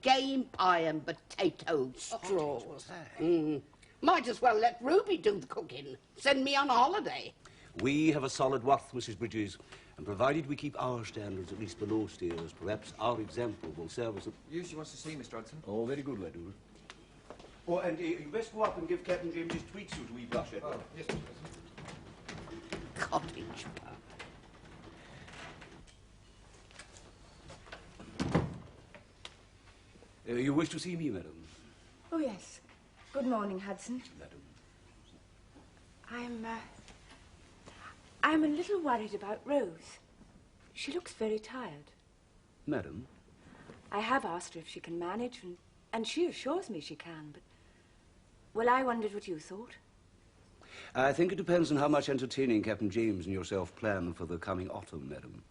game pie and potato straws. Might as well let Ruby do the cooking. Send me on holiday. We have a solid worth, Mrs. Bridges, and provided we keep our standards at least below steers, perhaps our example will serve as a... You, she wants to see Mr. Hudson. Oh, very good, lad. Oh, and you best go up and give Captain James his tweed suit a wee brush, Edward. Oh, yes, Mr. Hudson. Cottage pie. You wish to see me, madam? Oh, yes. Good morning, Hudson. Madam. I'm a little worried about Rose. She looks very tired. Madam? I have asked her if she can manage, and she assures me she can, but... Well, I wondered what you thought. I think it depends on how much entertaining Captain James and yourself plan for the coming autumn, madam.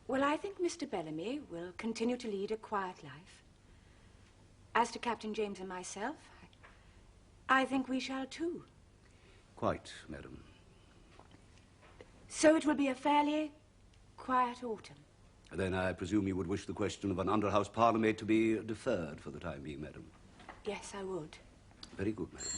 Well, I think Mr. Bellamy will continue to lead a quiet life. As to Captain James and myself, I think we shall too. Quite, madam. So it will be a fairly quiet autumn. Then I presume you would wish the question of an under-house parlourmaid to be deferred for the time being, madam. Yes, I would. Very good, madam.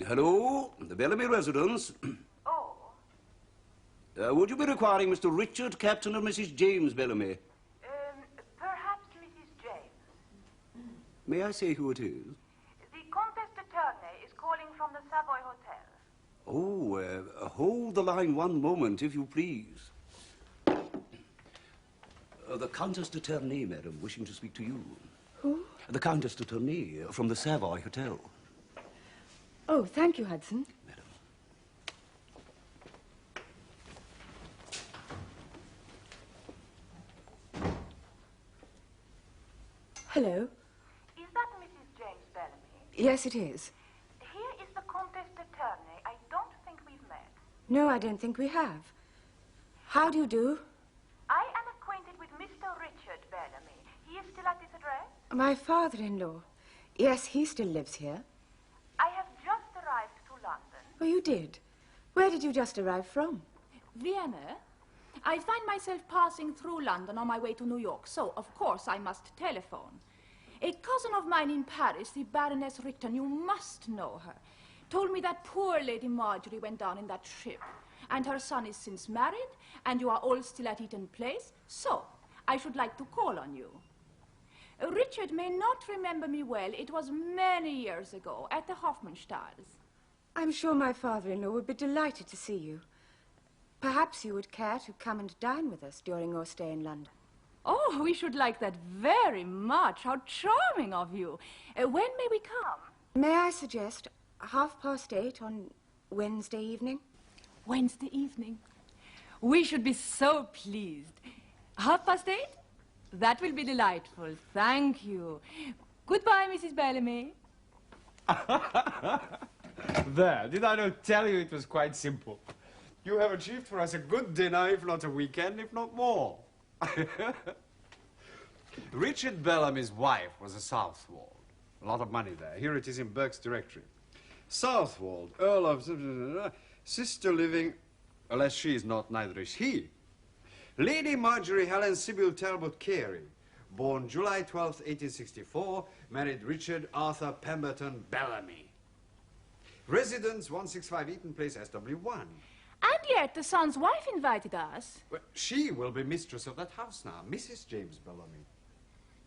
Hello, the Bellamy residence. Oh. Would you be requiring Mr. Richard, Captain, or Mrs. James Bellamy? Perhaps Mrs. James. May I say who it is? The contest attorney is calling from the Savoy Hotel. Oh, hold the line one moment, if you please. The Countess attorney, madam, wishing to speak to you. Who? The Countess attorney from the Savoy Hotel. Oh, thank you, Hudson. Madam. Hello. Is that Mrs. James Bellamy? Yes, it is. Here is the contest attorney. I don't think we've met. No, I don't think we have. How do you do? I am acquainted with Mr. Richard Bellamy. He is still at this address? My father-in-law. Yes, he still lives here. I have just arrived to London. Oh, you did? Where did you just arrive from? Vienna. I find myself passing through London on my way to New York, so of course I must telephone. A cousin of mine in Paris, the Baroness Richten, you must know her, told me that poor Lady Marjorie went down in that ship, and her son is since married, and you are all still at Eaton Place, so I should like to call on you. Richard may not remember me well. It was many years ago at the Hofmannstals. I'm sure my father-in-law would be delighted to see you. Perhaps you would care to come and dine with us during your stay in London. Oh, we should like that very much. How charming of you. When may we come? May I suggest 8:30 on Wednesday evening? Wednesday evening. We should be so pleased. 8:30? That will be delightful. Thank you. Goodbye, Mrs. Bellamy. There, did I not tell you it was quite simple? You have achieved for us a good dinner, if not a weekend, if not more. Richard Bellamy's wife was a Southwold. A lot of money there. Here it is in Burke's directory. Southwold, Earl of... sister living... Unless she is not, neither is he. Lady Marjorie Helen Sybil Talbot Carey, born July 12th, 1864, married Richard Arthur Pemberton Bellamy. Residence 165 Eaton Place, SW1. And yet the son's wife invited us. Well, she will be mistress of that house now, Mrs. James Bellamy.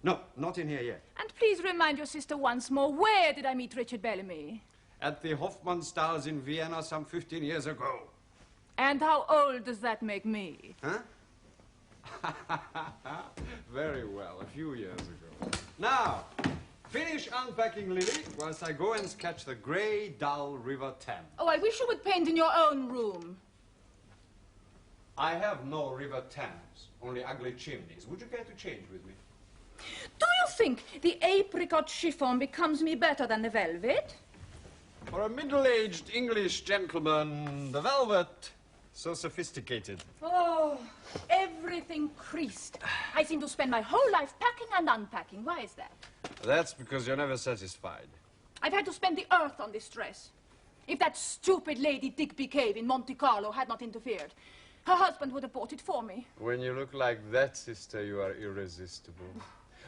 No, not in here yet. And please remind your sister once more, where did I meet Richard Bellamy? At the Hofmannstals in Vienna some 15 years ago. And how old does that make me? Huh? Very well, a few years ago. Now, finish unpacking, Lily, whilst I go and sketch the grey, dull River Thames. Oh, I wish you would paint in your own room. I have no River Thames, only ugly chimneys. Would you care to change with me? Do you think the apricot chiffon becomes me better than the velvet? For a middle-aged English gentleman, the velvet, so sophisticated. Oh, everything creased. I seem to spend my whole life packing and unpacking. Why is that? That's because you're never satisfied. I've had to spend the earth on this dress. If that stupid lady Digby Cave in Monte Carlo had not interfered, her husband would have bought it for me. When you look like that, sister, you are irresistible.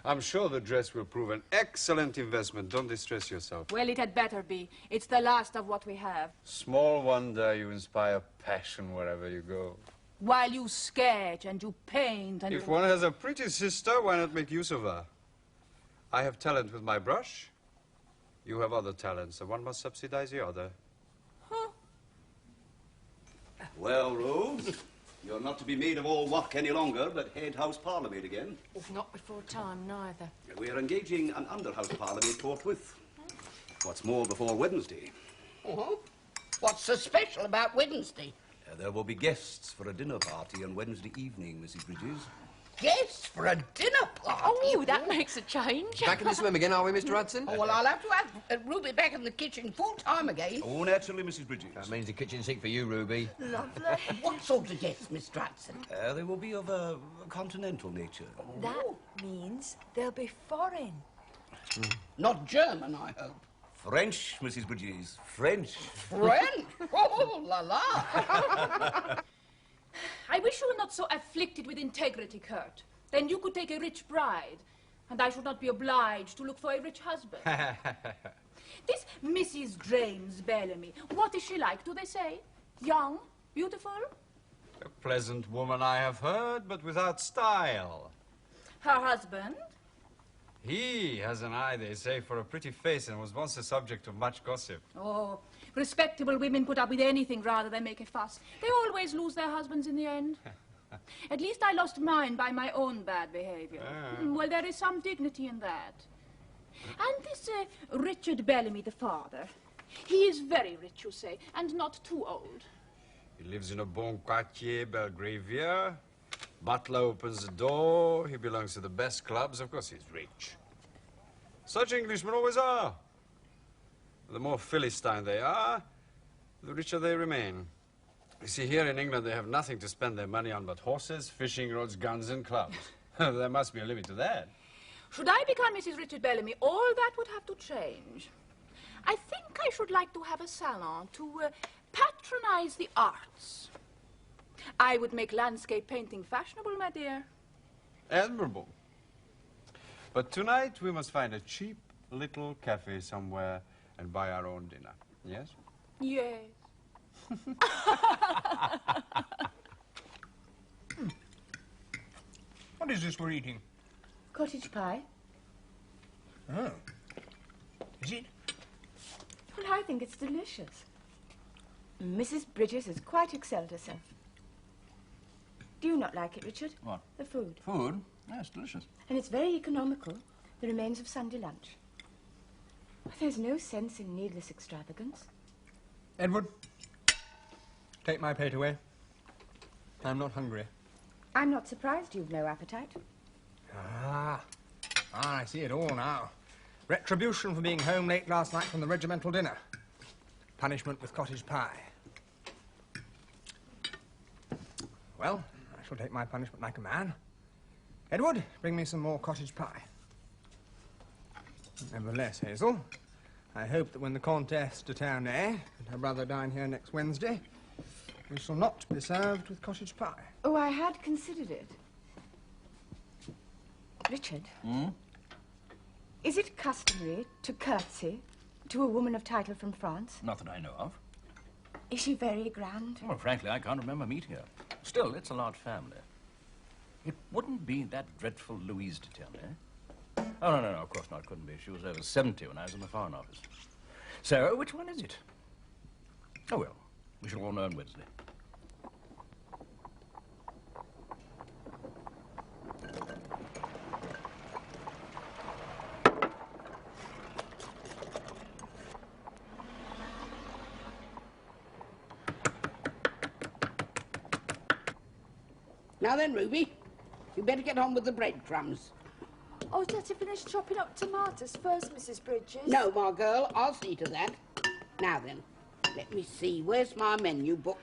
I'm sure the dress will prove an excellent investment. Don't distress yourself. Well, it had better be. It's the last of what we have. Small wonder you inspire passion wherever you go. While you sketch and you paint and If one has a pretty sister, why not make use of her? I have talent with my brush. You have other talents, and one must subsidize the other. Huh? Well, Rose, you're not to be maid of all work any longer, but head house parlourmaid again. Not before time, neither. We are engaging an under-house parlourmaid forthwith. What's more, before Wednesday. Uh-huh. What's so special about Wednesday? There will be guests for a dinner party on Wednesday evening, Mrs. Bridges. Guests for a dinner party? Oh, that makes a change. Back in the swim again, are we, Mr. Hudson? Oh, well, I'll have to have Ruby back in the kitchen full time again. Oh, naturally, Mrs. Bridges. That means the kitchen sink for you, Ruby. Lovely. What sort of guests, Mr. Hudson? They will be of a continental nature. That means they'll be foreign. Not German, I hope. French, Mrs. Bridges. French. French? Oh, la la. I wish you were not so afflicted with integrity, Kurt. Then you could take a rich bride, and I should not be obliged to look for a rich husband. This Mrs. James Bellamy, what is she like, do they say? Young? Beautiful? A pleasant woman, I have heard, but without style. Her husband? He has an eye, they say, for a pretty face and was once the subject of much gossip. Oh, respectable women put up with anything rather than make a fuss. They always lose their husbands in the end. At least I lost mine by my own bad behavior. Well, there is some dignity in that. And this Richard Bellamy, the father, he is very rich, you say, and not too old. He lives in a bon quartier, Belgravia. Butler opens the door. He belongs to the best clubs. Of course, he's rich. Such Englishmen always are. The more Philistine they are, the richer they remain. You see, here in England, they have nothing to spend their money on but horses, fishing rods, guns, and clubs. There must be a limit to that. Should I become Mrs. Richard Bellamy, all that would have to change. I think I should like to have a salon to patronize the arts. I would make landscape painting fashionable, my dear. Admirable. But tonight, we must find a cheap little cafe somewhere and buy our own dinner. Yes? Yes. What is this we're eating? Cottage pie. Oh. Is it? Well, I think it's delicious. Mrs. Bridges has quite excelled herself. Do you not like it, Richard? What? The food. Food? Yes, delicious. And it's very economical, the remains of Sunday lunch. There's no sense in needless extravagance. Edward, take my plate away. I'm not hungry. I'm not surprised you've no appetite. I see it all now. Retribution for being home late last night from the regimental dinner. Punishment with cottage pie. Well, I shall take my punishment like a man. Edward, bring me some more cottage pie. Nevertheless, Hazel, I hope that when the Comtesse de Tournay and her brother dine here next Wednesday, we shall not be served with cottage pie. Oh, I had considered it. Richard? Is it customary to curtsy to a woman of title from France? Not that I know of. Is she very grand? Well, frankly, I can't remember meeting her. Still, it's a large family. It wouldn't be that dreadful Louise de Tournay. Oh, no, of course not. It couldn't be. She was over 70 when I was in the Foreign Office. So, which one is it? Oh, well, we shall all know on Wednesday. Now then, Ruby, you better get on with the breadcrumbs. Oh, did you finish chopping up tomatoes first, Mrs. Bridges? No, my girl, I'll see to that. Now then, let me see. Where's my menu book?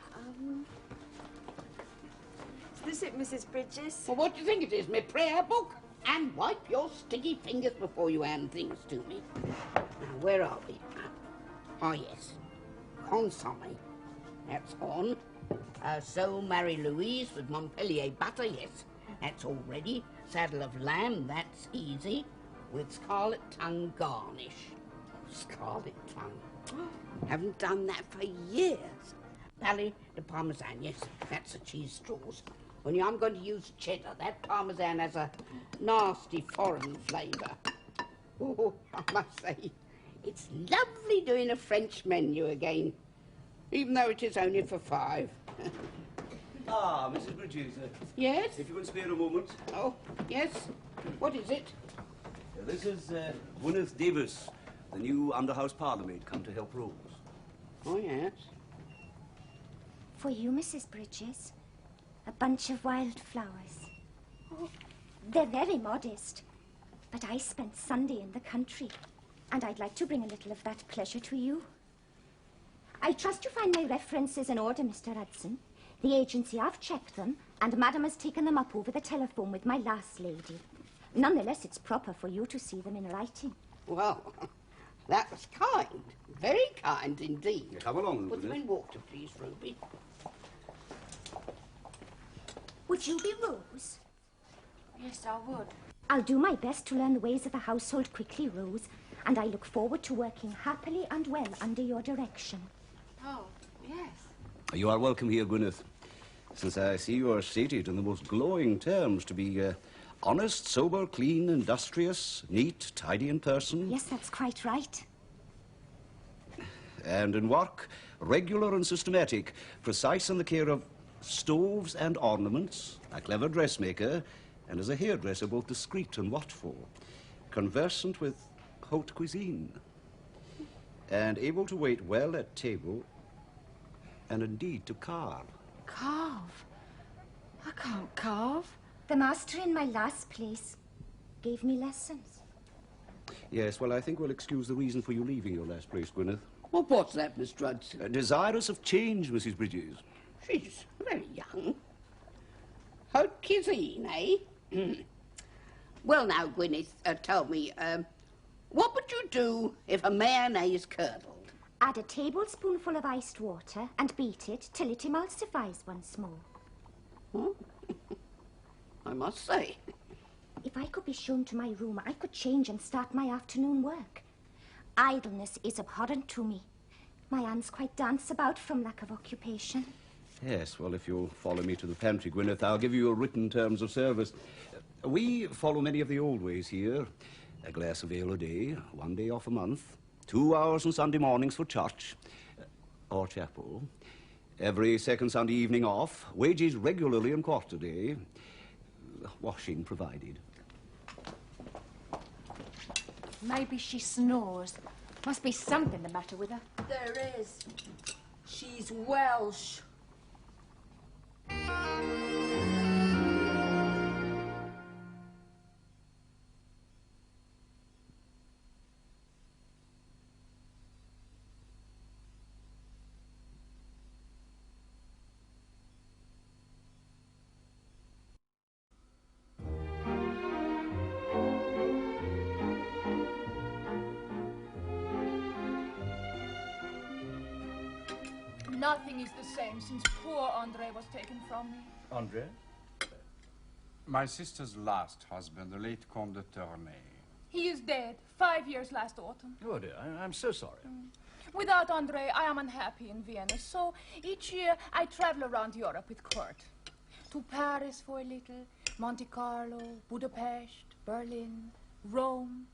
Is this it, Mrs. Bridges? Well, what do you think it is, my prayer book? And wipe your sticky fingers before you hand things to me. Now, where are we? Oh, yes. consomme. That's on. So marry Louise with Montpellier butter, yes. That's all ready. Saddle of lamb, that's easy. With scarlet tongue garnish. Scarlet tongue. Haven't done that for years. Pally de Parmesan, yes, that's the cheese straws. Only I'm going to use cheddar. That Parmesan has a nasty foreign flavour. Oh, I must say, it's lovely doing a French menu again, even though it is only for 5. Ah, Mrs. Bridges. Yes? If you can spare a moment. Oh, yes. What is it? This is Gwyneth Davis, the new under-house parlourmaid, come to help Rose. Oh, yes. For you, Mrs. Bridges, a bunch of wildflowers. Oh, they're very modest, but I spent Sunday in the country, and I'd like to bring a little of that pleasure to you. I trust you find my references in order, Mr. Hudson. The agency, I've checked them, and Madam has taken them up over the telephone with my last lady. Nonetheless, it's proper for you to see them in writing. Well, that was kind. Very kind indeed. Yeah, come along, Put them Gwyneth. in water, please, Ruby. Would you be Rose? Yes, I would. I'll do my best to learn the ways of the household quickly, Rose, and I look forward to working happily and well under your direction. Oh, yes. You are welcome here, Gwyneth, since I see you are stated in the most glowing terms to be honest, sober, clean, industrious, neat, tidy in person. Yes, that's quite right. And in work, regular and systematic, precise in the care of stoves and ornaments, a clever dressmaker, and as a hairdresser both discreet and watchful, conversant with haute cuisine, and able to wait well at table, and indeed to carve. Carve? I can't carve. The master in my last place gave me lessons. Yes, well, I think we'll excuse the reason for you leaving your last place, Gwyneth. Well, what's that, Miss Hudson? Desirous of change, Mrs. Bridges. She's very young. Haute cuisine, eh? Well, now, Gwyneth, tell me, what would you do if a mayonnaise curdled? Add a tablespoonful of iced water and beat it till it emulsifies once more. Oh, I must say. If I could be shown to my room, I could change and start my afternoon work. Idleness is abhorrent to me. My hands quite dance about from lack of occupation. Yes, well, if you'll follow me to the pantry, Gwyneth, I'll give you your written terms of service. We follow many of the old ways here. A glass of ale a day, 1 day off a month, 2 hours on Sunday mornings for church or chapel, every second Sunday evening off, wages regularly and quarterday, washing provided. Maybe she snores. Must be something the matter with her. There is. She's Welsh. Nothing is the same since poor Andre was taken from me. Andre? My sister's last husband, the late Comte de Tournay. He is dead 5 years last autumn. Oh, dear, I'm so sorry. Without Andre, I am unhappy in Vienna, so each year I travel around Europe with Kurt. To Paris for a little, Monte Carlo, Budapest, Berlin, Rome,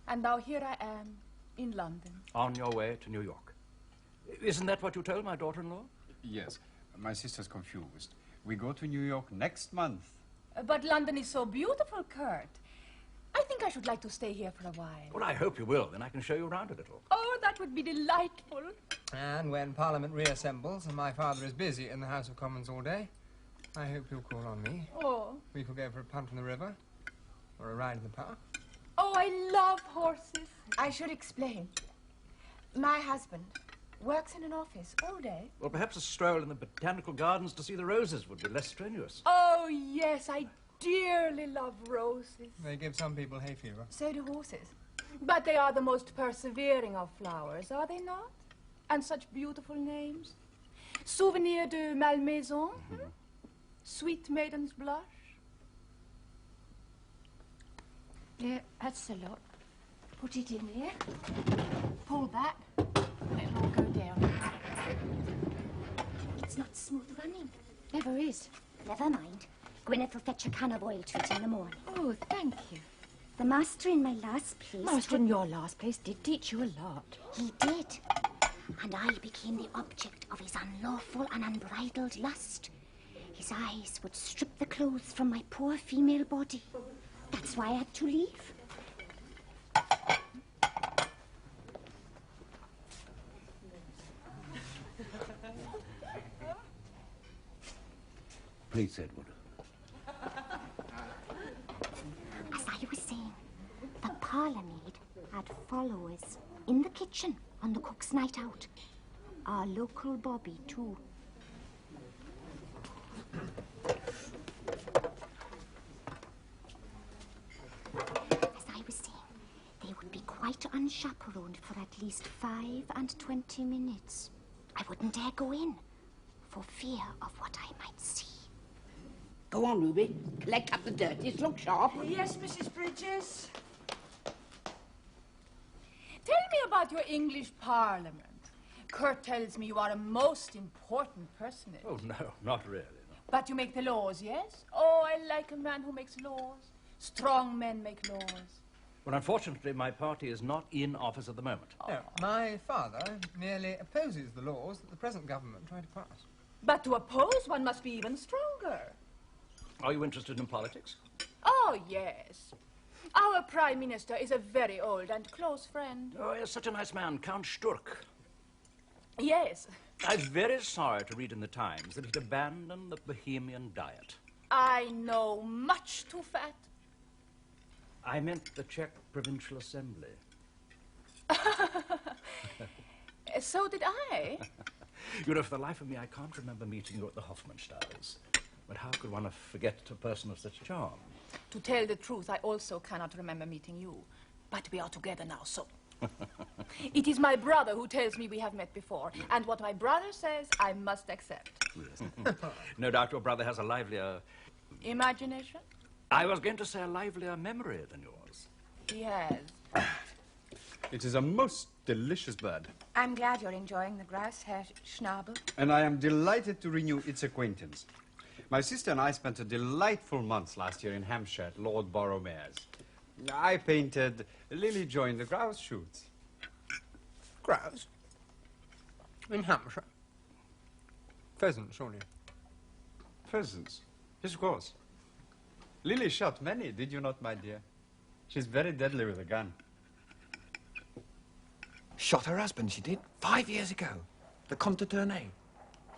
and now here I am in London. On your way to New York. Isn't that what you told my daughter-in-law? Yes, my sister's confused. We go to New York next month. But London is so beautiful, Kurt. I think I should like to stay here for a while. Well, I hope you will. Then I can show you around a little. Oh, that would be delightful. And when Parliament reassembles and my father is busy in the House of Commons all day, I hope you'll call on me. Oh. We could go for a punt in the river or a ride in the park. Oh, I love horses. I should explain. My husband works in an office all day. Well, perhaps a stroll in the botanical gardens to see the roses would be less strenuous. Oh, yes, I dearly love roses. They give some people hay fever. So do horses. But they are the most persevering of flowers, are they not? And such beautiful names. Souvenir de Malmaison. Sweet Maiden's Blush. Yeah, that's a lot. Put it in here. Pull that. It'll all go down. It's not smooth running. Never is. Never mind. Gwyneth will fetch a can of oil to it in the morning. Oh, thank you. The master in my last place... Master in your last place did teach you a lot. He did. And I became the object of his unlawful and unbridled lust. His eyes would strip the clothes from my poor female body. That's why I had to leave. Please, Edward. As I was saying, the parlour maid had followers in the kitchen on the cook's night out. Our local Bobby, too. As I was saying, they would be quite unchaperoned for at least 5 and 20 minutes. I wouldn't dare go in, for fear of what I might see. Go on, Ruby. Collect up the dirties. Look sharp. Yes, Mrs. Bridges. Tell me about your English Parliament. Kurt tells me you are a most important personage. Oh, no, not really. No. But you make the laws, yes? Oh, I like a man who makes laws. Strong men make laws. Well, unfortunately, my party is not in office at the moment. No, my father merely opposes the laws that the present government tried to pass. But to oppose, one must be even stronger. Are you interested in politics? Oh, yes. Our Prime Minister is a very old and close friend. Oh, he's such a nice man, Count Sturck. Yes. I'm very sorry to read in the Times that he'd abandoned the Bohemian diet. I know, much too fat. I meant the Czech Provincial Assembly. So did I. You know, for the life of me, I can't remember meeting you at the Hofmannstadels. But how could one forget a person of such charm? To tell the truth, I also cannot remember meeting you. But we are together now, so. It is my brother who tells me we have met before. And what my brother says, I must accept. Yes. No doubt your brother has a livelier... Imagination? I was going to say a livelier memory than yours. He has. It is a most delicious bird. I'm glad you're enjoying the grass, Herr Schnabel. And I am delighted to renew its acquaintance. My sister and I spent a delightful month last year in Hampshire at Lord Borromere's. I painted Lily joined the grouse shoots. Grouse? In Hampshire? Pheasants, surely. Pheasants? Yes, of course. Lily shot many, did you not, my dear? She's very deadly with a gun. Shot her husband, she did, 5 years ago. The Comte de Tournai.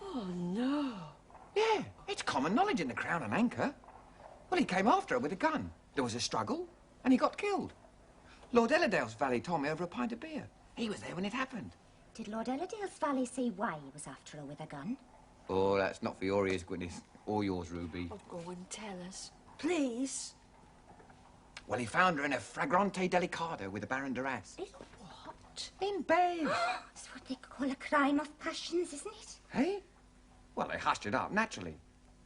Oh, no. Yeah, it's common knowledge in the Crown and Anchor. Well, he came after her with a gun. There was a struggle, and he got killed. Lord Ellerdale's valet told me over a pint of beer. He was there when it happened. Did Lord Ellerdale's valet say why he was after her with a gun? Oh, that's not for your ears, Gwyneth. Or yours, Ruby. Oh, go and tell us. Please. Well, he found her in a flagrante delicado with the Baron Duras. What? In bed. That's what they call a crime of passions, isn't it? Hey? Well, they hushed it up, naturally.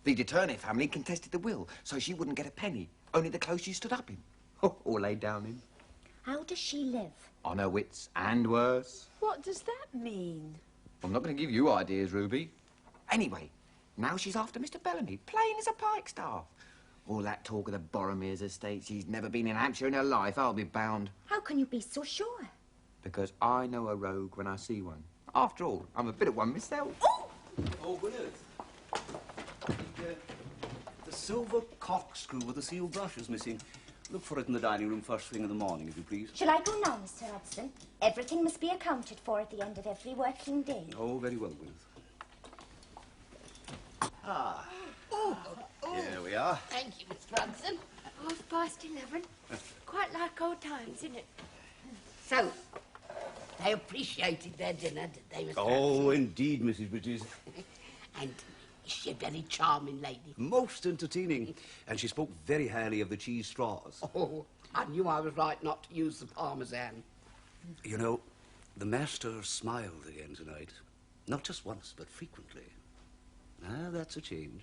The de Tournai family contested the will, so she wouldn't get a penny. Only the clothes she stood up in. Or laid down in. How does she live? On her wits, and worse. What does that mean? I'm not going to give you ideas, Ruby. Anyway, now she's after Mr. Bellamy, plain as a pikestaff. All that talk of the Borromere's estate, she's never been in Hampshire in her life, I'll be bound. How can you be so sure? Because I know a rogue when I see one. After all, I'm a bit of one myself. Oh! Oh, Gwyneth. The silver corkscrew with the sealed brush is missing. Look for it in the dining room first thing in the morning, if you please. Shall I go now, Mr. Hudson? Everything must be accounted for at the end of every working day. Oh, very well, Gwyneth. Ah. Here we are. Thank you, Mr. Hudson. 11:30. Quite like old times, isn't it? So, they appreciated their dinner, did they, Mr. Oh, Hudson? indeed, Mrs. Bridges. And is she a very charming lady? Most entertaining. And she spoke very highly of the cheese straws. Oh, I knew I was right not to use the parmesan. You know, The master smiled again tonight. Not just once, but frequently. Ah, that's a change.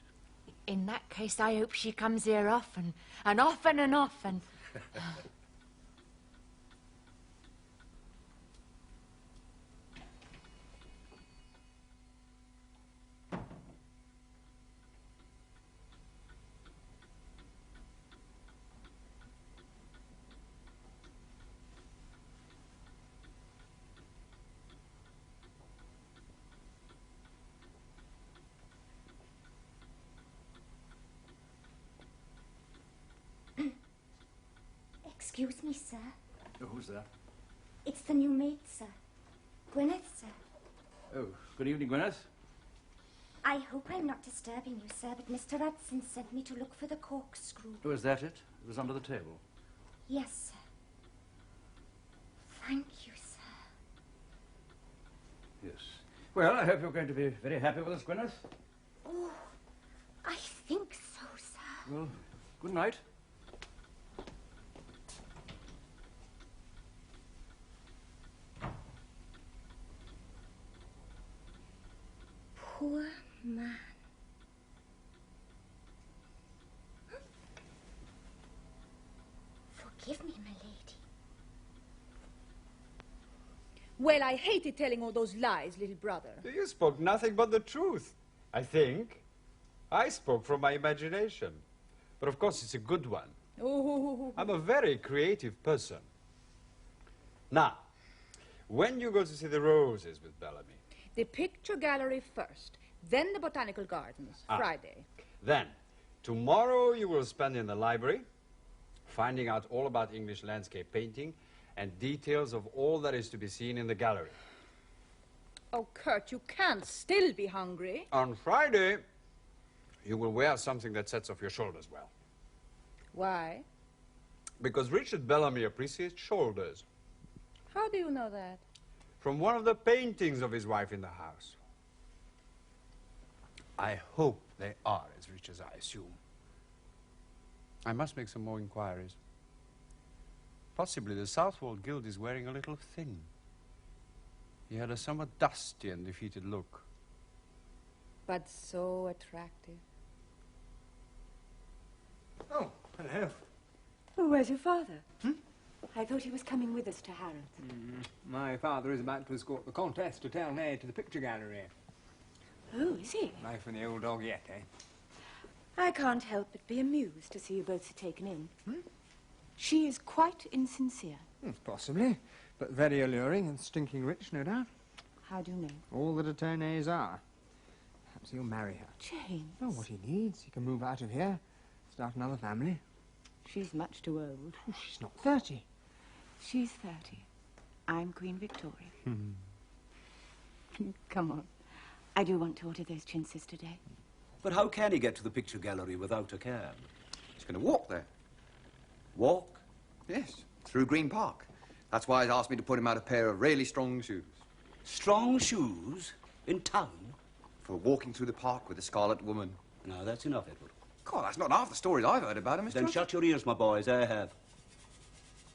In that case, I hope she comes here often, and often and often. Excuse me, sir. Oh, who's that? It's the new maid, sir. Gwyneth, sir. Oh, good evening, Gwyneth. I hope I'm not disturbing you, sir, but Mr. Hudson sent me to look for the corkscrew. Oh, is that it? It was under the table. Yes, sir. Thank you, sir. Yes. Well, I hope you're going to be very happy with us, Gwyneth. Oh, I think so, sir. Well, good night. Poor man. Forgive me, my lady. Well, I hated telling all those lies, little brother. You spoke nothing but the truth, I think. I spoke from my imagination. But of course, it's a good one. Oh. I'm a very creative person. Now, when you go to see the roses with Bellamy? The picture gallery first, then the botanical gardens, Friday. Then, tomorrow you will spend in the library, finding out all about English landscape painting and details of all that is to be seen in the gallery. Oh, Kurt, you can't still be hungry. On Friday, you will wear something that sets off your shoulders well. Why? Because Richard Bellamy appreciates shoulders. How do you know that? From one of the paintings of his wife in the house. I hope they are as rich as I assume. I must make some more inquiries. Possibly the Southwold Guild is wearing a little thin. He had a somewhat dusty and defeated look. But so attractive. Oh, hello. Oh, where's your father? I thought he was coming with us to Harrods. My father is about to escort the Comtesse de Ternay to the picture gallery. Oh, is he? Life in the old dog yet, eh? I can't help but be amused to see you both so taken in. She is quite insincere. Possibly, but very alluring and stinking rich, no doubt. How do you know? All the de Ternays are. Perhaps he'll marry her. James. Oh, what he needs. He can move out of here, start another family. She's much too old. Oh, she's not 30. She's 30. I'm Queen Victoria. Come on. I do want to order those chintzes today. But how can he get to the picture gallery without a cab? He's going to walk there. Walk? Yes, through Green Park. That's why he's asked me to put him out a pair of really strong shoes. Strong shoes? In town? For walking through the park with the Scarlet Woman. No, that's enough, Edward. God, that's not half the stories I've heard about him, Mr. Then Hudson. shut your ears, my boys, I have.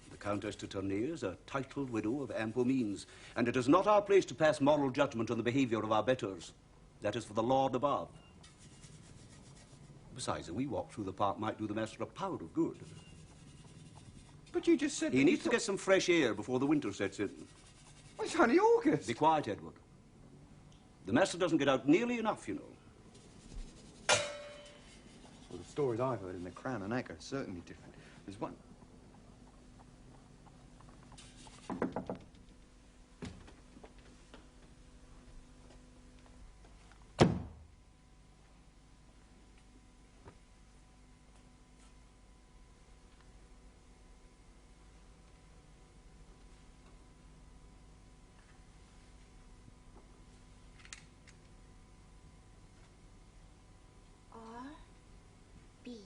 The Countess de Ternay is a titled widow of ample means, and it is not our place to pass moral judgment on the behavior of our betters. That is for the Lord above. Besides, a wee walk through the park might do the master a pound of good. But you just said... He needs to get some fresh air before the winter sets in. Well, it's only August. Be quiet, Edward. The master doesn't get out nearly enough, you know. Well, the stories I've heard in the Crown and Anchor are certainly different. There's one... R B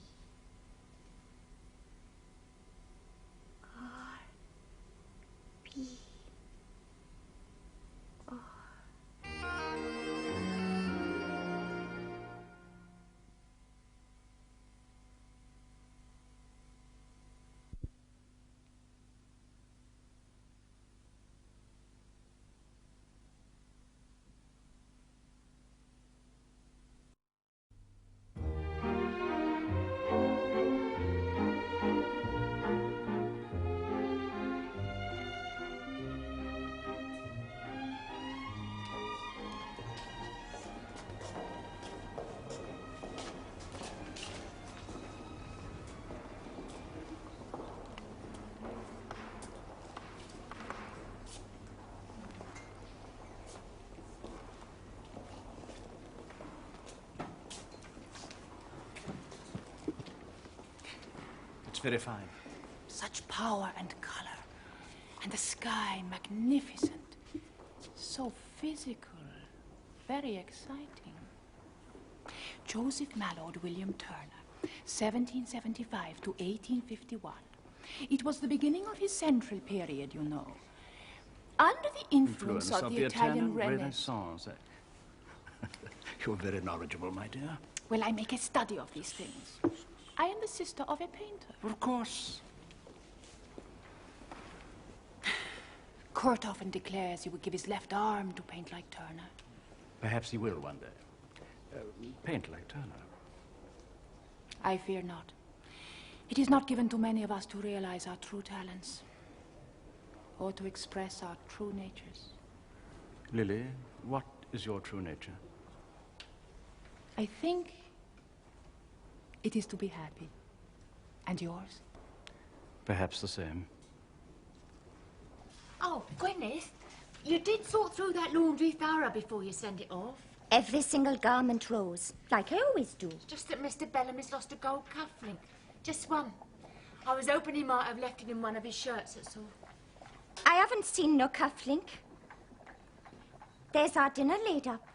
very fine. Such power and colour. And the sky magnificent. So physical. Very exciting. Joseph Mallord William Turner, 1775 to 1851. It was the beginning of his central period, you know. Under the influence of the Italian Renaissance. You're very knowledgeable, my dear. Well, I make a study of these things. I am the sister of a painter. Of course. Kurt often declares he would give his left arm to paint like Turner. Perhaps he will one day. Paint like Turner. I fear not. It is not given to many of us to realize our true talents, or to express our true natures. Lily, what is your true nature? I think it is to be happy. And yours? Perhaps the same. Oh, Gwyneth, you did sort through that laundry thorough before you send it off. Every single garment rose, like I always do. It's just that Mr. Bellamy's lost a gold cufflink. Just one. I was hoping he might have left it in one of his shirts, that's all. I haven't seen no cufflink. There's our dinner laid up.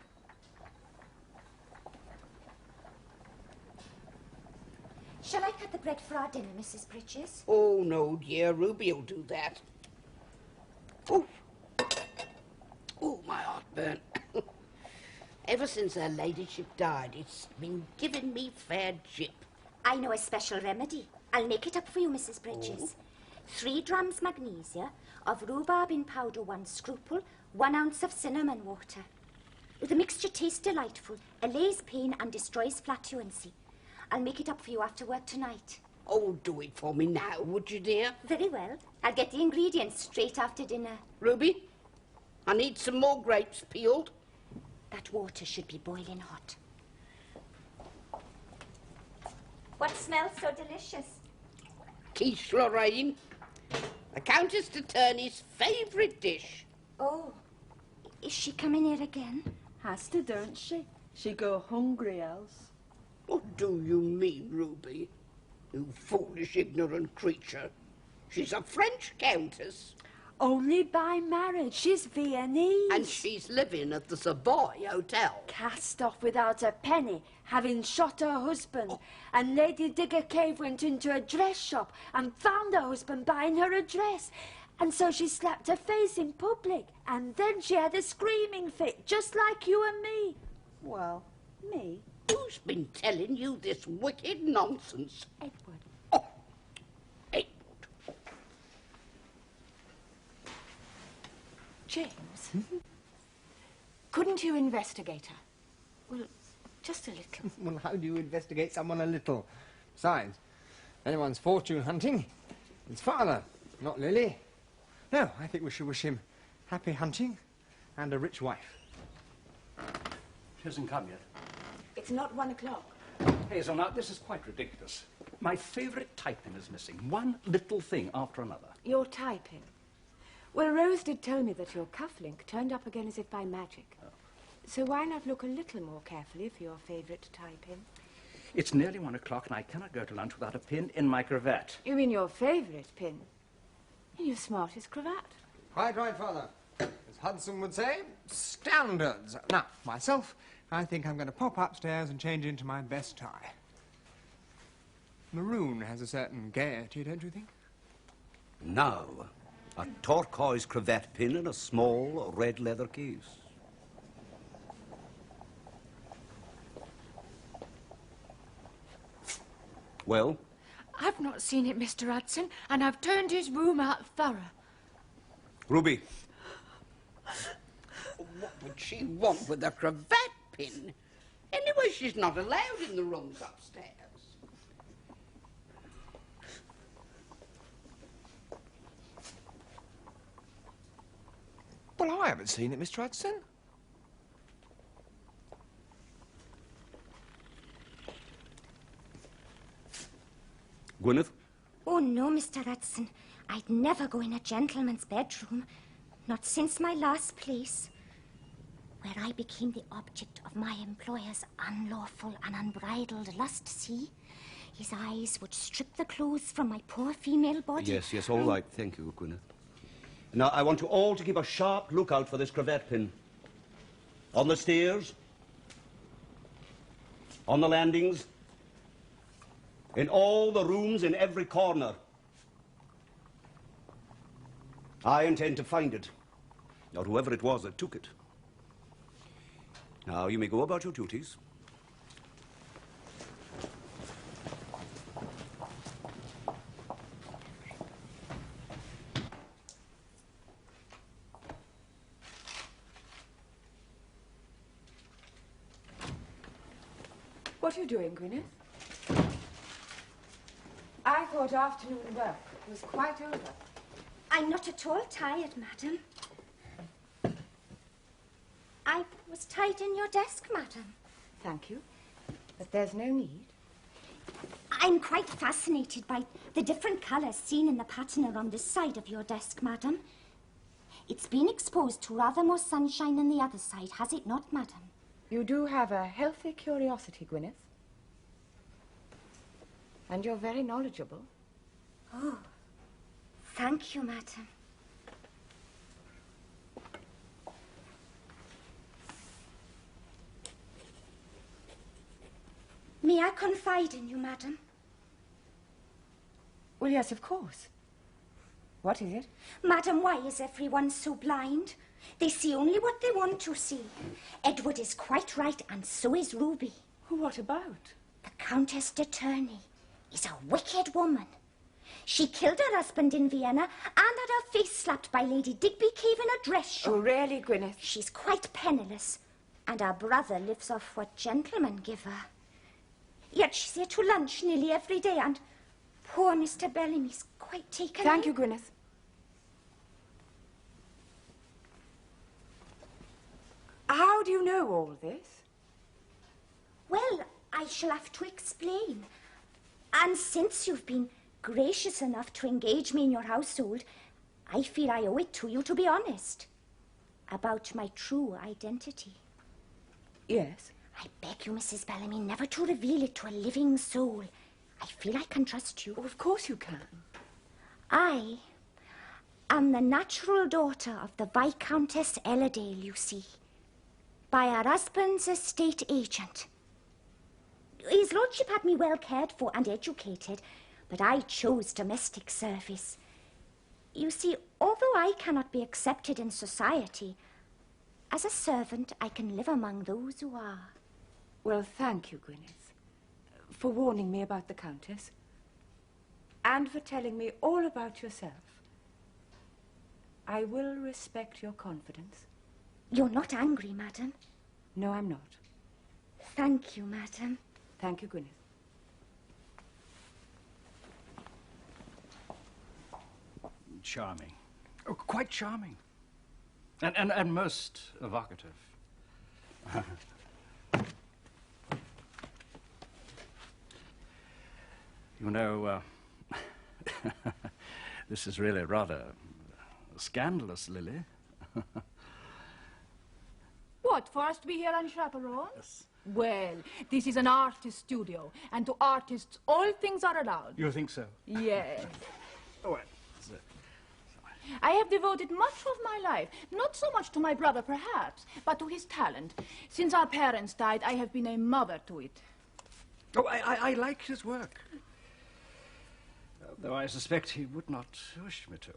Shall I cut the bread for our dinner, Mrs. Bridges? Oh, no, dear. Ruby'll do that. Oh, my heartburn. Ever since her ladyship died, it's been giving me fair jip. I know a special remedy. I'll make it up for you, Mrs. Bridges. 3 drams magnesia, of rhubarb in powder 1 scruple, 1 ounce of cinnamon water. The mixture tastes delightful, allays pain and destroys flatulency. I'll make it up for you after work tonight. Oh, do it for me now, would you, dear? Very well. I'll get the ingredients straight after dinner. Ruby, I need some more grapes peeled. That water should be boiling hot. What smells so delicious? Quiche Lorraine, the Countess Attorney's favourite dish. Oh, is she coming here again? Has to, don't she? She go hungry else. What do you mean, Ruby? You foolish, ignorant creature. She's a French countess. Only by marriage. She's Viennese. And she's living at the Savoy Hotel. Cast off without a penny, having shot her husband. And Lady Digger Cave went into a dress shop and found her husband buying her a dress. And so she slapped her face in public. And then she had a screaming fit, just like you and me. Well, me. Who's been telling you this wicked nonsense? Edward. Oh, Edward. James, couldn't you investigate her? Well, just a little. Well, how do you investigate someone a little? Besides, anyone's fortune hunting, it's father, not Lily. No, I think we should wish him happy hunting and a rich wife. She hasn't come yet. It's not 1 o'clock. Hazel, now, this is quite ridiculous. My favourite typing is missing. One little thing after another. Your typing? Well, Rose did tell me that your cufflink turned up again as if by magic. Oh. So why not look a little more carefully for your favourite typing? It's nearly 1 o'clock and I cannot go to lunch without a pin in my cravat. You mean your favourite pin? In your smartest cravat? Quite right, father. As Hudson would say, standards. Now, myself, I think I'm going to pop upstairs and change into my best tie. Maroon has a certain gaiety, don't you think? Now, a turquoise cravat pin in a small red leather case. Well? I've not seen it, Mr. Hudson, and I've turned his room out thorough. Ruby. What would she want with a cravat pin? Anyway, she's not allowed in the rooms upstairs. Well, I haven't seen it, Mr. Hudson. Gwyneth? Oh, no, Mr. Hudson. I'd never go in a gentleman's bedroom. Not since my last place, where I became the object of my employer's unlawful and unbridled lust, see? his eyes would strip the clothes from my poor female body. Yes, yes, all right. Thank you, Gwyneth. Now, I want you all to keep a sharp lookout for this cravat pin. On the stairs, on the landings, in all the rooms, in every corner. I intend to find it, or whoever it was that took it. Now, you may go about your duties. What are you doing, Gwyneth? I thought afternoon work was quite over. I'm not at all tired, madam. I was tied in your desk, madam. Thank you, but there's no need. I'm quite fascinated by the different colours seen in the pattern around this side of your desk, madam. It's been exposed to rather more sunshine than the other side, has it not, madam? You do have a healthy curiosity, Gwyneth. And you're very knowledgeable. Oh, thank you, madam. May I confide in you, madam? Well, yes, of course. What is it? Madam, why is everyone so blind? They see only what they want to see. Edward is quite right, and so is Ruby. What about? The Countess de Tournay is a wicked woman. She killed her husband in Vienna and had her face slapped by Lady Digby Cave in a dress shop. Oh, really, Gwyneth? She's quite penniless, and her brother lives off what gentlemen give her. Yet she's here to lunch nearly every day, and poor Mr. Bellamy's quite taken Thank in. you, Gwyneth. How do you know all this? Well, I shall have to explain. And since you've been gracious enough to engage me in your household, I feel I owe it to you to be honest about my true identity. Yes? I beg you, Mrs. Bellamy, never to reveal it to a living soul. I feel I can trust you. Oh, of course you can. I am the natural daughter of the Viscountess Ellerdale, you see, by her husband's estate agent. His lordship had me well cared for and educated, but I chose domestic service. You see, although I cannot be accepted in society, as a servant I can live among those who are. Well, thank you, Gwyneth, for warning me about the Countess and for telling me all about yourself. I will respect your confidence. You're not angry, madam? No, I'm not. Thank you, madam. Thank you, Gwyneth. Charming. Oh, quite charming. And most evocative. You know, this is really rather scandalous, Lily. What, for us to be here unchaperoned? Yes. Well, this is an artist studio, and to artists all things are allowed. You think so? Yes. Oh, well. I have devoted much of my life, not so much to my brother perhaps, but to his talent. Since our parents died, I have been a mother to it. Oh, I like his work. Though I suspect he would not wish me to.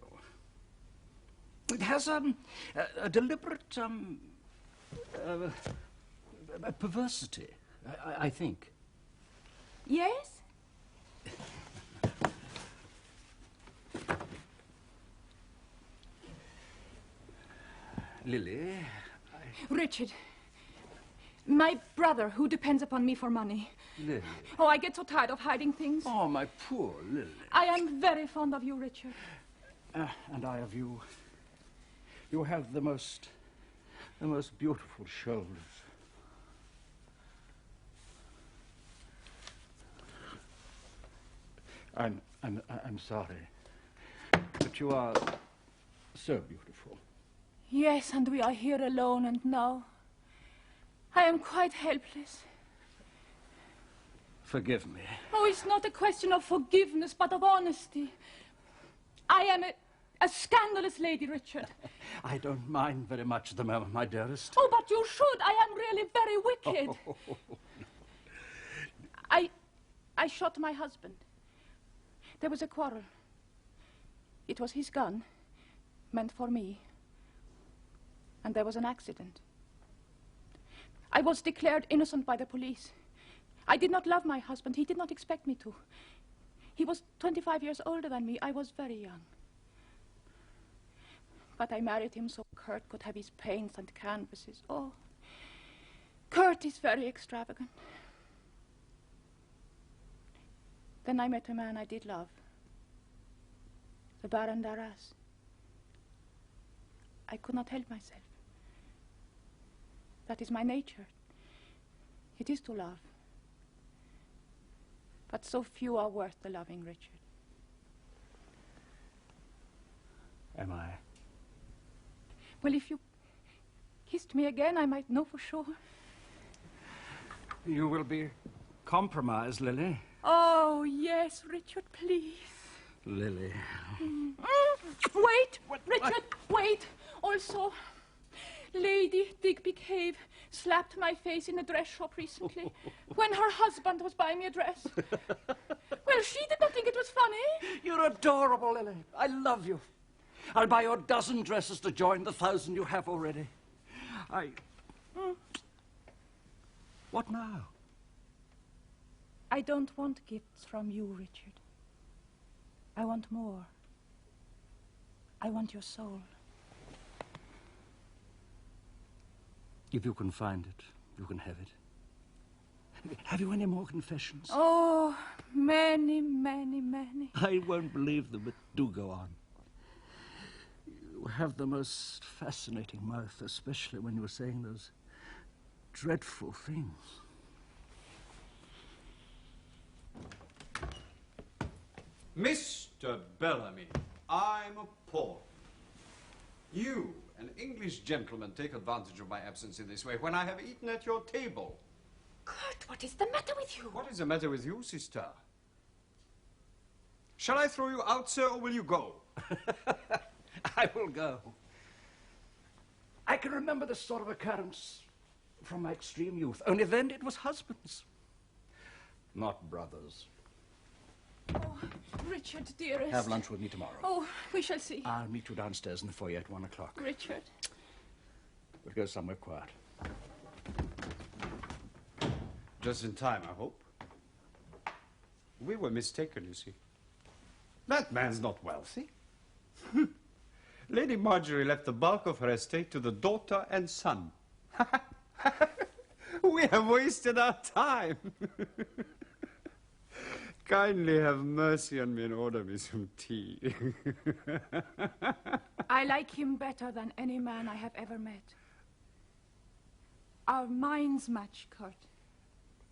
It has a deliberate a perversity, I think. Yes? Lily, Richard, my brother, who depends upon me for money. Lily. Oh, I get so tired of hiding things. Oh, my poor Lily. I am very fond of you, Richard. And I of you. You have the most beautiful shoulders. I'm sorry, but you are so beautiful. Yes, and we are here alone, and now I am quite helpless. Forgive me. Oh, it's not a question of forgiveness, but of honesty. I am a scandalous lady, Richard. I don't mind very much at the moment, my dearest. Oh, but you should. I am really very wicked. I shot my husband. There was a quarrel. It was his gun, meant for me. And there was an accident. I was declared innocent by the police. I did not love my husband. He did not expect me to. He was 25 years older than me. I was very young. But I married him so Kurt could have his paints and canvases. Oh, Kurt is very extravagant. Then I met a man I did love, the Baron d'Arras. I could not help myself. That is my nature. It is to love. But so few are worth the loving, Richard. Am I? Well, if you kissed me again, I might know for sure. You will be compromised, Lily. Oh, yes, Richard, please. Lily. Wait, Richard, wait. Also, Lady Digby Cave slapped my face in a dress shop recently when her husband was buying me a dress. Well, she did not think it was funny. You're adorable, Lily. I love you. I'll buy you a dozen dresses to join the 1,000 you have already. What now? I don't want gifts from you, Richard. I want more. I want your soul. If you can find it, you can have it. Have you any more confessions? Oh, many, many, many. I won't believe them, but do go on. You have the most fascinating mouth, especially when you're saying those dreadful things. Mr. Bellamy, I'm appalled. You, an English gentleman, take advantage of my absence in this way when I have eaten at your table. Kurt, what is the matter with you? What is the matter with you, sister? Shall I throw you out, sir, or will you go? I will go. I can remember this sort of occurrence from my extreme youth. Only then it was husbands, not brothers. Oh, Richard, dearest. Have lunch with me tomorrow. Oh, we shall see. I'll meet you downstairs in the foyer at 1 o'clock. Richard. We'll go somewhere quiet. Just in time, I hope. We were mistaken, you see. That man's not wealthy. Lady Marjorie left the bulk of her estate to the daughter and son. We have wasted our time. Kindly have mercy on me and order me some tea. I like him better than any man I have ever met. Our minds match, Kurt.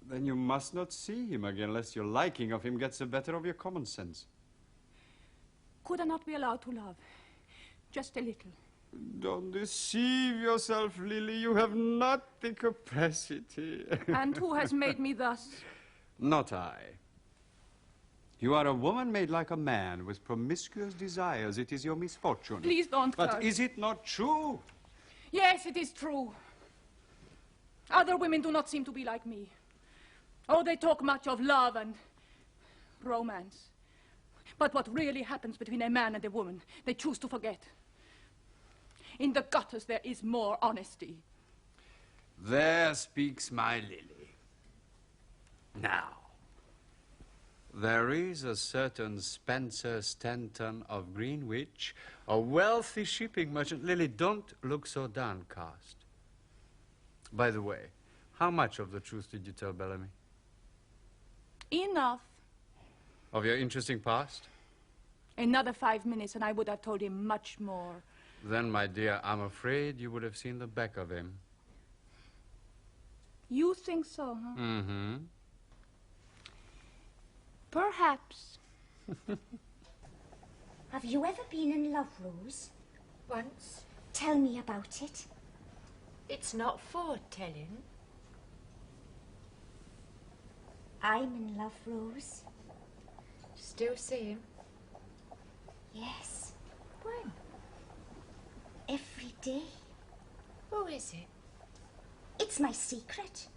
Then you must not see him again, lest your liking of him gets the better of your common sense. Could I not be allowed to love? Just a little. Don't deceive yourself, Lily. You have not the capacity. And who has made me thus? Not I. You are a woman made like a man with promiscuous desires. It is your misfortune. Please don't, But Kurt. is it not true? Yes, it is true. Other women do not seem to be like me. Oh, they talk much of love and romance. But what really happens between a man and a woman, they choose to forget. In the gutters, there is more honesty. There speaks my Lily. Now, there is a certain Spencer Stanton of Greenwich, a wealthy shipping merchant. Lily, don't look so downcast. By the way, how much of the truth did you tell Bellamy? Enough. Of your interesting past? Another 5 minutes and I would have told him much more. Then, my dear, I'm afraid you would have seen the back of him. You think so, huh? Mm-hmm. Perhaps. Have you ever been in love, Rose? Once. Tell me about it. It's not for telling. I'm in love, Rose. Still see him? Yes. When? Every day. Who is it? It's my secret.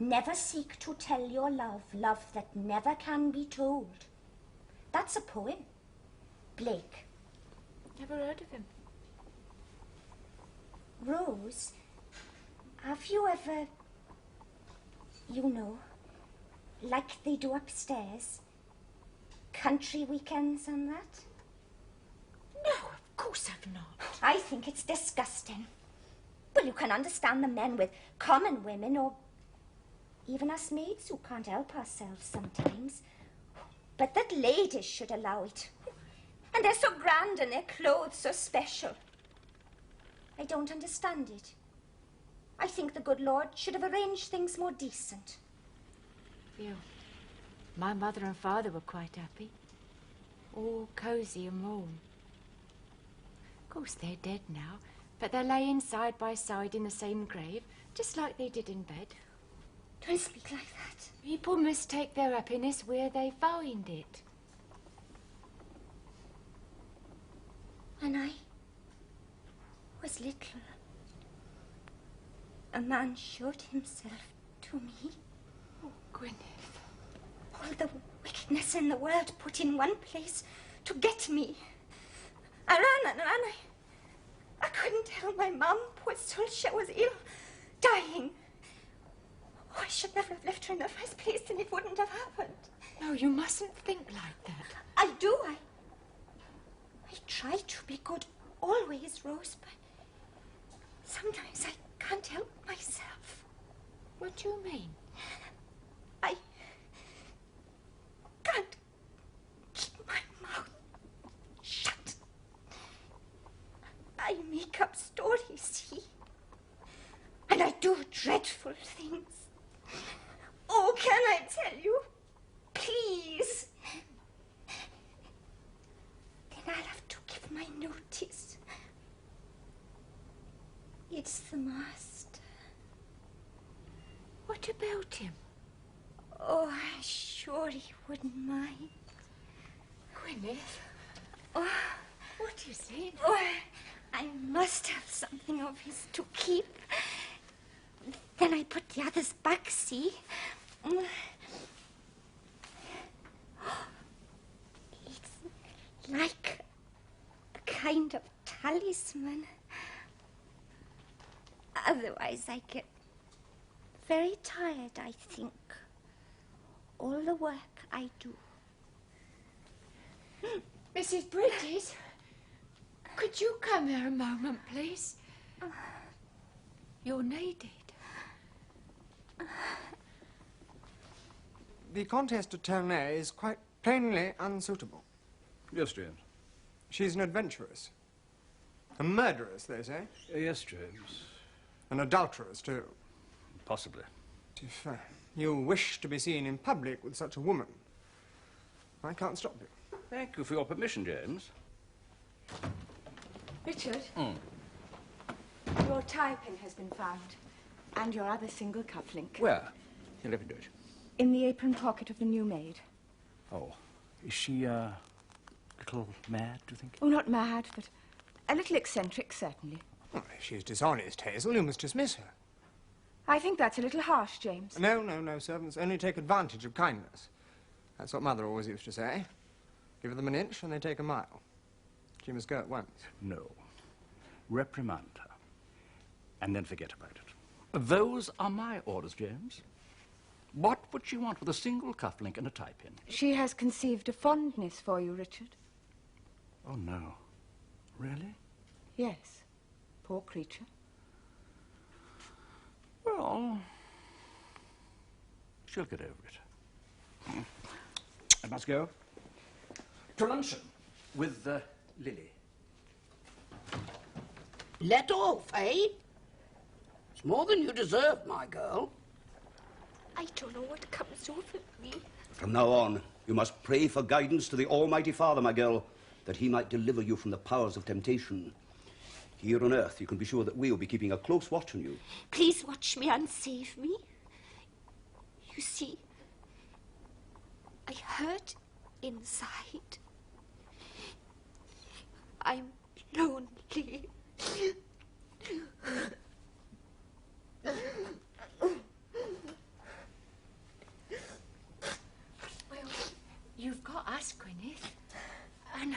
Never seek to tell your love, love that never can be told. That's a poem. Blake. Never heard of him. Rose, have you ever, you know, like they do upstairs, country weekends and that? No, of course I've not. I think it's disgusting. Well, you can understand the men with common women, or even us maids who can't help ourselves sometimes. But that ladies should allow it. And they're so grand and their clothes so special. I don't understand it. I think the good Lord should have arranged things more decent. Phil, my mother and father were quite happy. All cosy and warm. Of course, they're dead now, but they're laying side by side in the same grave, just like they did in bed. Don't speak like that. People mistake their happiness where they find it. When I was little, a man showed himself to me. Oh, Gwyneth. All the wickedness in the world put in one place to get me. I ran and ran. I couldn't tell my mum, poor soul, she was ill, dying. Oh, I should never have left her in the first place, and it wouldn't have happened. No, you mustn't think like that. I do. I try to be good always, Rose, but sometimes I can't help myself. What do you mean? I can't keep my mouth shut. I make up stories, see? And I do dreadful things. Oh, can I tell you? Please. Then I'll have to give my notice. It's the master. What about him? Oh, I'm sure he wouldn't mind. Gwyneth? Oh, What is it? oh, I must have something of his to keep. Then I put the others back, see? It's like a kind of talisman. Otherwise, I get very tired, I think. All the work I do. Mrs. Bridges, could you come here a moment, please? You're needed. The Comtesse de Tournay is quite plainly unsuitable. Yes, James. She's an adventuress. A murderess, they say. Yes, James. An adulteress, too. Possibly. If you wish to be seen in public with such a woman, I can't stop you. Thank you for your permission, James. Richard, your tie pin has been found, and your other single cufflink. Where? Here, let me do it. In the apron pocket of the new maid. Oh, is she a little mad, do you think? Oh, not mad, but a little eccentric, certainly. Well, if she's dishonest, Hazel, you must dismiss her. I think that's a little harsh, James. No, no, no. Servants only take advantage of kindness. That's what Mother always used to say. Give them an inch and they take a mile. She must go at once. No. Reprimand her. And then forget about it. Those are my orders, James. What would she want with a single cufflink and a tie pin? She has conceived a fondness for you, Richard. Oh, no. Really? Yes. Poor creature. Well, she'll get over it. I must go. To luncheon with Lily. Let off, eh? It's more than you deserve, my girl. I don't know what comes over me. From now on, you must pray for guidance to the Almighty Father, my girl, that he might deliver you from the powers of temptation. Here on earth, you can be sure that we'll be keeping a close watch on you. Please watch me and save me. You see, inside. I'm lonely. Well, you've got us, Gwyneth. And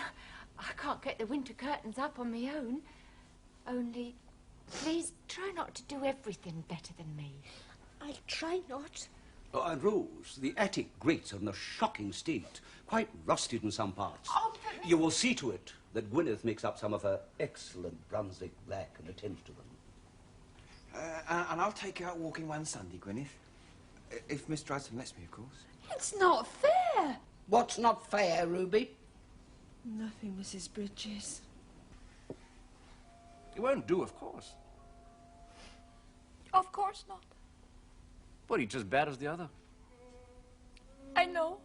I can't get the winter curtains up on my own. Only, please try not to do everything better than me. I'll try not. Oh, and Rose, the attic grates are in a shocking state, quite rusted in some parts. Oh, you will see to it that Gwyneth makes up some of her excellent Brunswick black and attends to them. And I'll take you out walking one Sunday, Gwyneth. If Mr. Hudson lets me, of course. It's not fair. What's not fair, Ruby? Nothing, Mrs. Bridges. It won't do, of course. Of course not. Well, each as bad as the other. I know.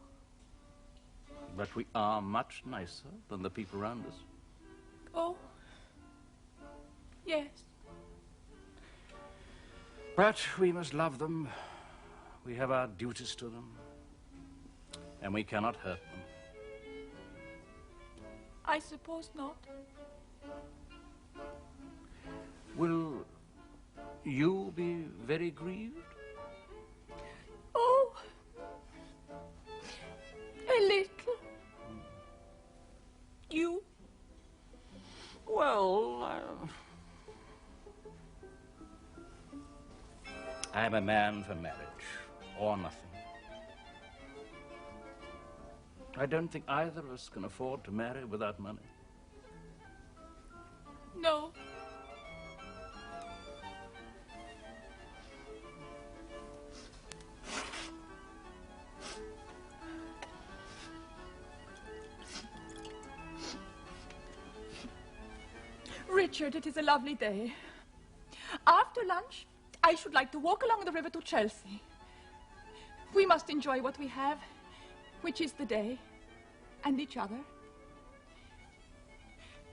But we are much nicer than the people around us. Oh. Yes. But we must love them. We have our duties to them. And we cannot hurt them. I suppose not. Will you be very grieved? Oh. A little. You? Well, I'm a man for marriage, or nothing. I don't think either of us can afford to marry without money. No. Richard, it is a lovely day. After lunch, I should like to walk along the river to Chelsea. We must enjoy what we have, which is the day, and each other.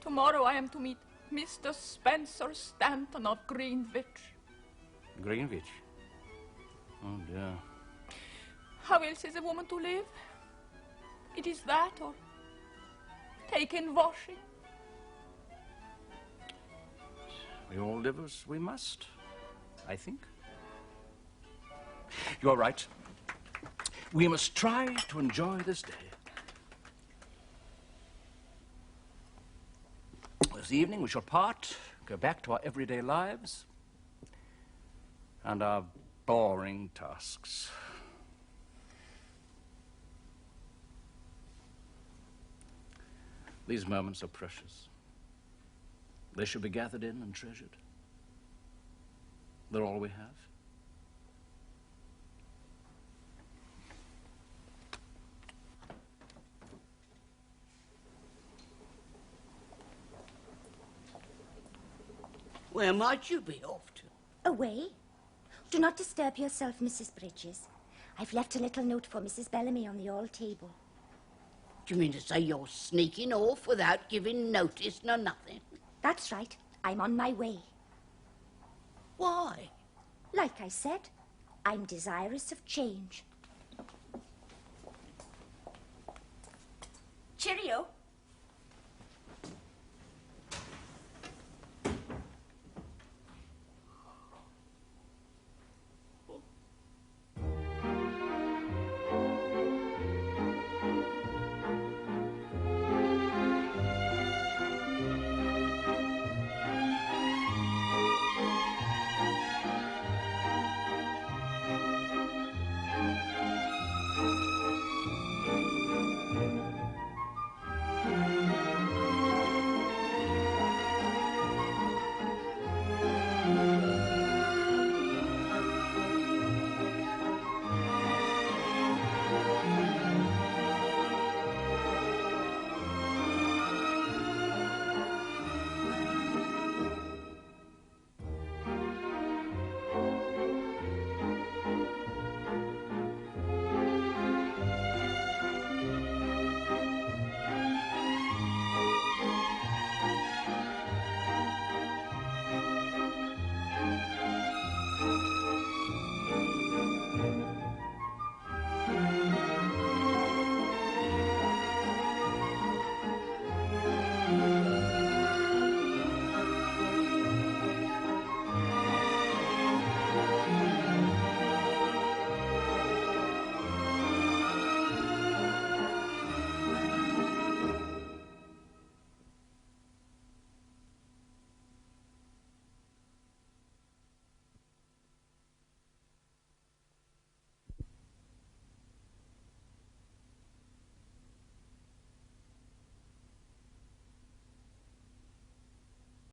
Tomorrow I am to meet Mr. Spencer Stanton of Greenwich. Greenwich? Oh, dear. How else is a woman to live? It is that or take in washing. We all live as we must, I think. You're right. We must try to enjoy this day. This evening we shall part, go back to our everyday lives and our boring tasks. These moments are precious. They should be gathered in and treasured. They're all we have. Where might you be off to? Away? Do not disturb yourself, Mrs. Bridges. I've left a little note for Mrs. Bellamy on the hall table. Do you mean to say you're sneaking off without giving notice nor nothing? That's right. I'm on my way. Why? Like I said, I'm desirous of change.